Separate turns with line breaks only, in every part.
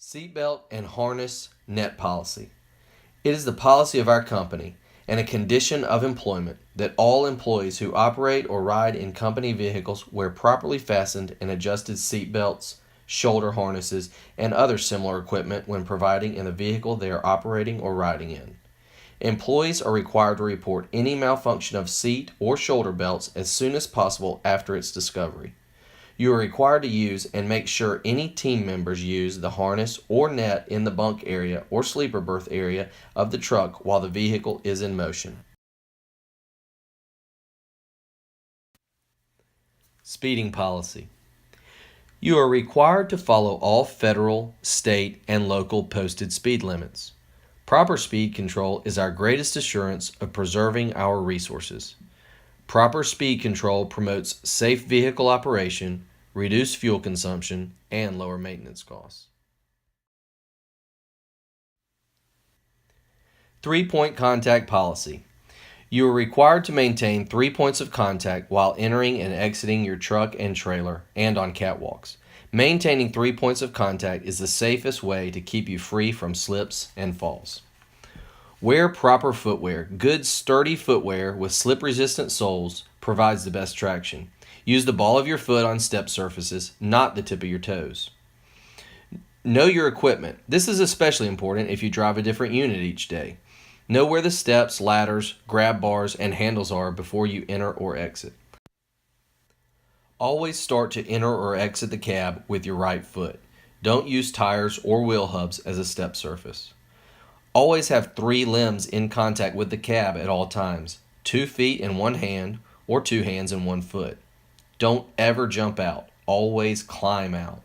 Seatbelt and harness net policy. It is the policy of our company and a condition of employment that all employees who operate or ride in company vehicles wear properly fastened and adjusted seatbelts, shoulder harnesses, and other similar equipment when providing in the vehicle they are operating or riding in. Employees are required to report any malfunction of seat or shoulder belts as soon as possible after its discovery. You are required to use and make sure any team members use the harness or net in the bunk area or sleeper berth area of the truck while the vehicle is in motion. Speeding policy. You are required to follow all federal, state, and local posted speed limits. Proper speed control is our greatest assurance of preserving our resources. Proper speed control promotes safe vehicle operation, reduced fuel consumption, and lower maintenance costs. 3-point contact policy. You are required to maintain 3 points of contact while entering and exiting your truck and trailer and on catwalks. Maintaining 3 points of contact is the safest way to keep you free from slips and falls. Wear proper footwear. Good, sturdy footwear with slip-resistant soles provides the best traction. Use the ball of your foot on step surfaces, not the tip of your toes. Know your equipment. This is especially important if you drive a different unit each day. Know where the steps, ladders, grab bars, and handles are before you enter or exit. Always start to enter or exit the cab with your right foot. Don't use tires or wheel hubs as a step surface. Always have 3 limbs in contact with the cab at all times, 2 feet in one hand or 2 hands and 1 foot. Don't ever jump out. Always climb out.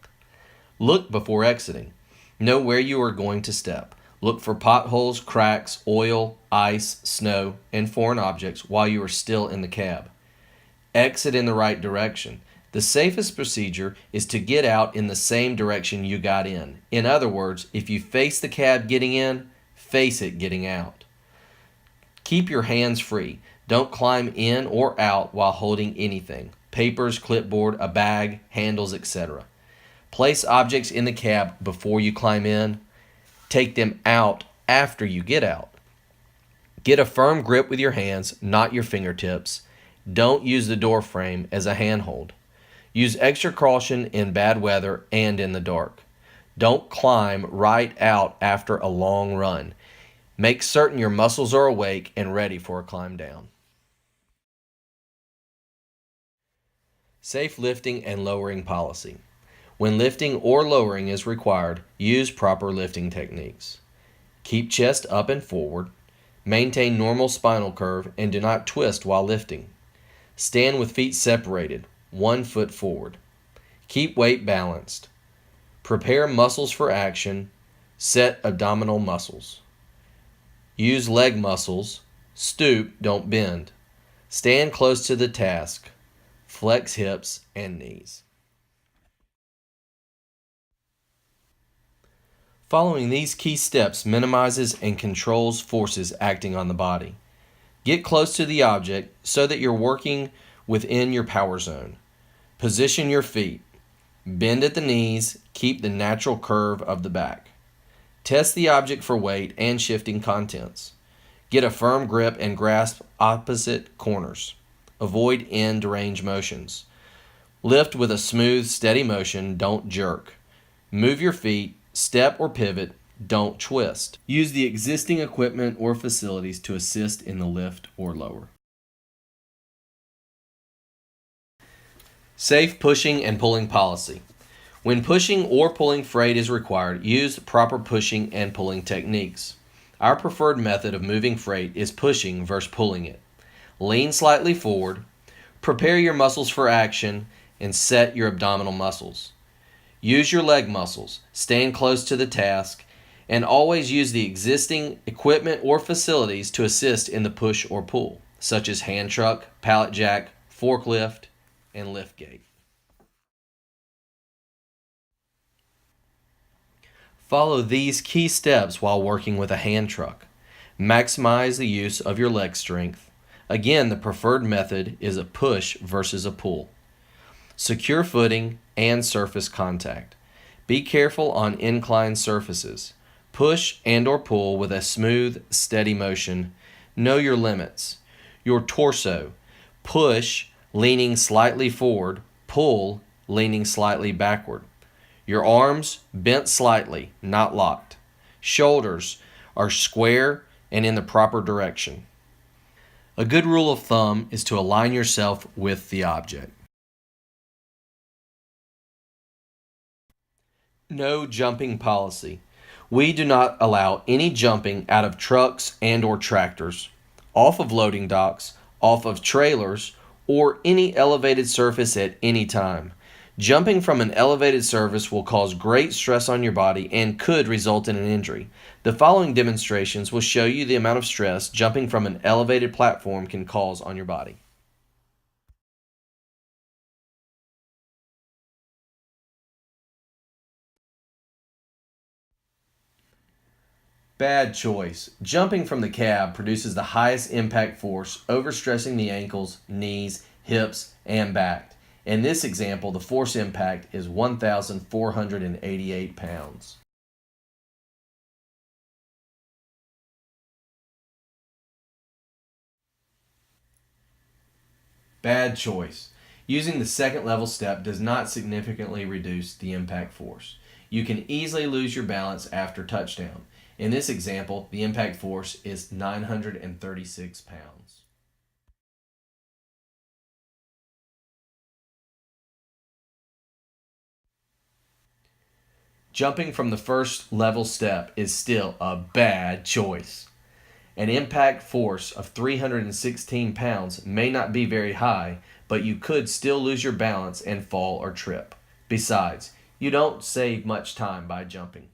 Look before exiting. Know where you are going to step. Look for potholes, cracks, oil, ice, snow, and foreign objects while you are still in the cab. Exit in the right direction. The safest procedure is to get out in the same direction you got in. In other words, if you face the cab getting in, face it getting out. Keep your hands free. Don't climb in or out while holding anything. Papers, clipboard, a bag, handles, etc. Place objects in the cab before you climb in. Take them out after you get out. Get a firm grip with your hands, not your fingertips. Don't use the door frame as a handhold. Use extra caution in bad weather and in the dark. Don't climb right out after a long run. Make certain your muscles are awake and ready for a climb down. Safe lifting and lowering policy. When lifting or lowering is required, use proper lifting techniques. Keep chest up and forward. Maintain normal spinal curve and do not twist while lifting. Stand with feet separated, 1 foot forward. Keep weight balanced. Prepare muscles for action. Set abdominal muscles. Use leg muscles. Stoop, don't bend. Stand close to the task. Flex hips and knees. Following these key steps minimizes and controls forces acting on the body. Get close to the object so that you're working within your power zone. Position your feet. Bend at the knees. Keep the natural curve of the back. Test the object for weight and shifting contents. Get a firm grip and grasp opposite corners. Avoid end range motions. Lift with a smooth, steady motion. Don't jerk. Move your feet. Step or pivot. Don't twist. Use the existing equipment or facilities to assist in the lift or lower. Safe pushing and pulling policy. When pushing or pulling freight is required, use proper pushing and pulling techniques. Our preferred method of moving freight is pushing versus pulling it. Lean slightly forward. Prepare your muscles for action and set your abdominal muscles. Use your leg muscles. Stand close to the task. And always use the existing equipment or facilities to assist in the push or pull, such as hand truck, pallet jack, forklift, and lift gate. Follow these key steps while working with a hand truck. Maximize the use of your leg strength. Again, the preferred method is a push versus a pull. Secure footing and surface contact. Be careful on inclined surfaces. Push and or pull with a smooth, steady motion. Know your limits. Your torso. Push, leaning slightly forward. Pull, leaning slightly backward. Your arms bent slightly, not locked. Shoulders are square and in the proper direction. A good rule of thumb is to align yourself with the object. No jumping policy. We do not allow any jumping out of trucks and or tractors, off of loading docks, off of trailers, or any elevated surface at any time. Jumping from an elevated surface will cause great stress on your body and could result in an injury. The following demonstrations will show you the amount of stress jumping from an elevated platform can cause on your body. Bad choice. Jumping from the cab produces the highest impact force, overstressing the ankles, knees, hips, and back. In this example, the force impact is 1,488 pounds. Bad choice. Using the second level step does not significantly reduce the impact force. You can easily lose your balance after touchdown. In this example, the impact force is 936 pounds. Jumping from the first level step is still a bad choice. An impact force of 316 pounds may not be very high, but you could still lose your balance and fall or trip. Besides, you don't save much time by jumping.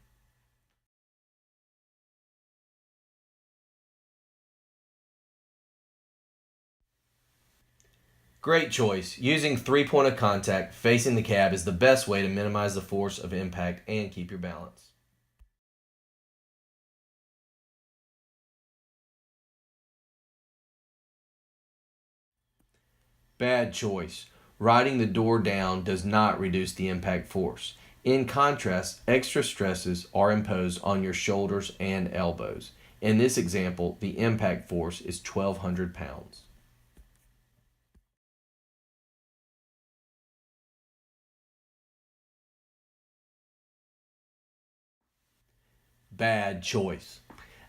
Great choice. Using 3 point of contact facing the cab is the best way to minimize the force of impact and keep your balance. Bad choice. Riding the door down does not reduce the impact force. In contrast, extra stresses are imposed on your shoulders and elbows. In this example, the impact force is 1,200 pounds. Bad choice.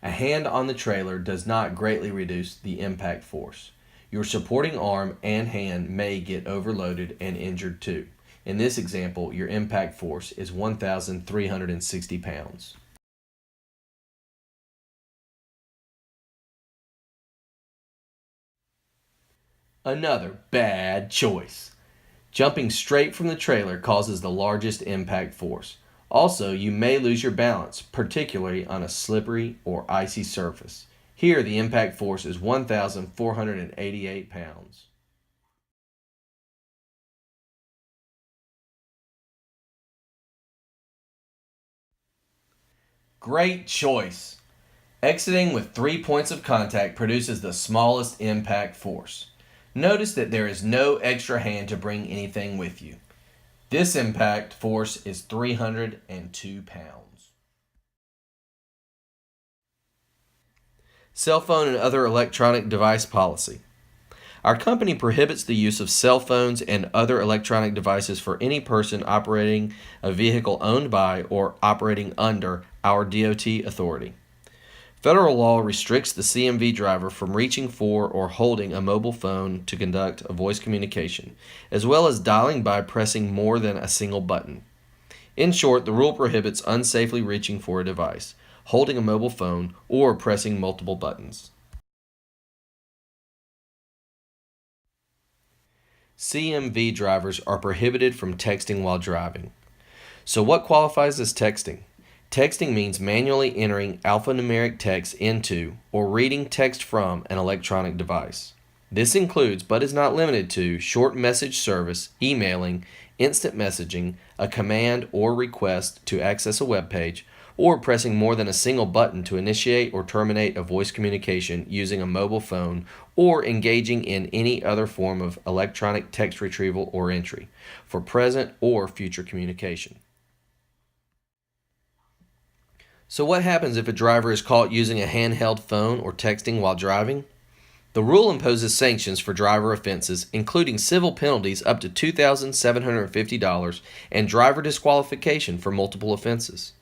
A hand on the trailer does not greatly reduce the impact force. Your supporting arm and hand may get overloaded and injured too. In this example, your impact force is 1,360 pounds. Another bad choice. Jumping straight from the trailer causes the largest impact force. Also, you may lose your balance, particularly on a slippery or icy surface. Here, the impact force is 1,488 pounds. Great choice. Exiting with 3 points of contact produces the smallest impact force. Notice that there is no extra hand to bring anything with you. This impact force is 302 pounds. Cell phone and other electronic device policy. Our company prohibits the use of cell phones and other electronic devices for any person operating a vehicle owned by or operating under our DOT authority. Federal law restricts the CMV driver from reaching for or holding a mobile phone to conduct a voice communication, as well as dialing by pressing more than a single button. In short, the rule prohibits unsafely reaching for a device, holding a mobile phone, or pressing multiple buttons. CMV drivers are prohibited from texting while driving. So, what qualifies as texting? Texting means manually entering alphanumeric text into or reading text from an electronic device. This includes, but is not limited to, short message service, emailing, instant messaging, a command or request to access a web page, or pressing more than a single button to initiate or terminate a voice communication using a mobile phone, or engaging in any other form of electronic text retrieval or entry for present or future communication. So what happens if a driver is caught using a handheld phone or texting while driving? The rule imposes sanctions for driver offenses, including civil penalties up to $2,750 and driver disqualification for multiple offenses.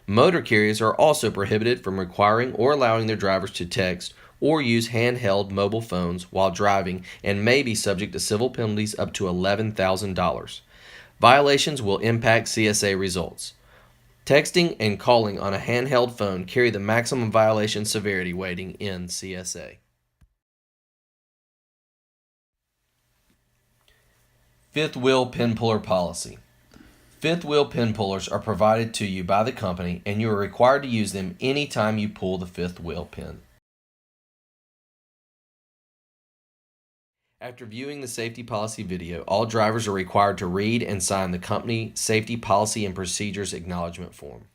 Motor carriers are also prohibited from requiring or allowing their drivers to text or use handheld mobile phones while driving and may be subject to civil penalties up to $11,000. Violations will impact CSA results. Texting and calling on a handheld phone carry the maximum violation severity weighting in CSA. Fifth wheel pin puller policy. Fifth wheel pin pullers are provided to you by the company, and you are required to use them anytime you pull the fifth wheel pin. After viewing the safety policy video, all drivers are required to read and sign the company safety policy and procedures acknowledgement form.